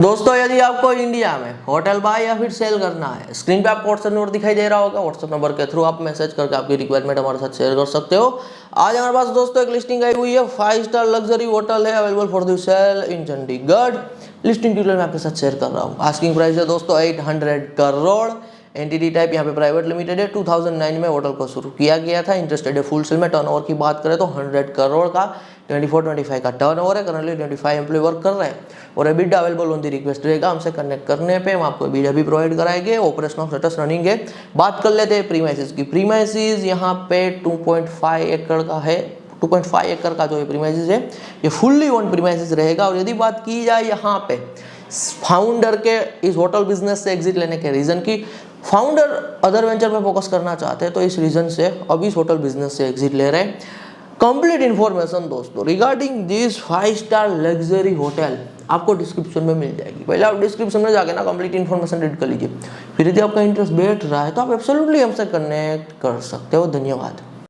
दोस्तों यदि आपको इंडिया में होटल बाय या फिर सेल करना है, स्क्रीन पे आपको व्हाट्सएप नंबर दिखाई दे रहा होगा। व्हाट्सएप नंबर के थ्रू आप मैसेज करके आपकी रिक्वायरमेंट हमारे साथ शेयर कर सकते हो। आज हमारे पास दोस्तों एक लिस्टिंग आई हुई है, 5 स्टार लग्जरी होटल है, available for the sale in Chandigarh. Listing detail मैं आपके साथ शेयर कर रहा हूँ। आस्किंग प्राइस है दोस्तों 800 करोड़। एंटिटी टाइप यहाँ पे प्राइवेट लिमिटेड है। 2009 में होटल को शुरू किया गया था। इंटरेस्टेड है फुल सेल में। टर्नओवर की बात करें तो 100 करोड़ का 24-25 का टर्नओवर है। करंटली 25 एम्प्लॉय वर्क कर रहे हैं और EBITDA available on the request रहेगा। हमसे कनेक्ट करने पे हम आपको एबिटा भी प्रोवाइड कराएंगे। ऑपरेशनल स्टेटस रनिंग है। बात कर लेते हैं प्रीमाइसेस की। प्रीमाइसेस यहाँ पे 2.5 एकड़ का है। 2.5 एकड़ का जो है प्रीमाइसेस है, ये फुल्ली ओन प्रीमाइसेस रहेगा। और यदि बात की जाए यहाँ पे फाउंडर के इस होटल बिजनेस से एग्जिट लेने के रीजन की, फाउंडर अदर वेंचर पे फोकस करना चाहते हैं तो इस रीजन से अब इस होटल बिजनेस से एग्जिट ले रहे हैं। कंप्लीट इन्फॉर्मेशन दोस्तों regarding this 5 star luxury hotel आपको डिस्क्रिप्शन में मिल जाएगी। पहले आप डिस्क्रिप्शन में जाके ना कंप्लीट इन्फॉर्मेशन रीड कर लीजिए। फिर यदि आपका इंटरेस्ट बैठ रहा है तो आप एब्सोल्युटली हमसे कनेक्ट कर सकते हो। धन्यवाद।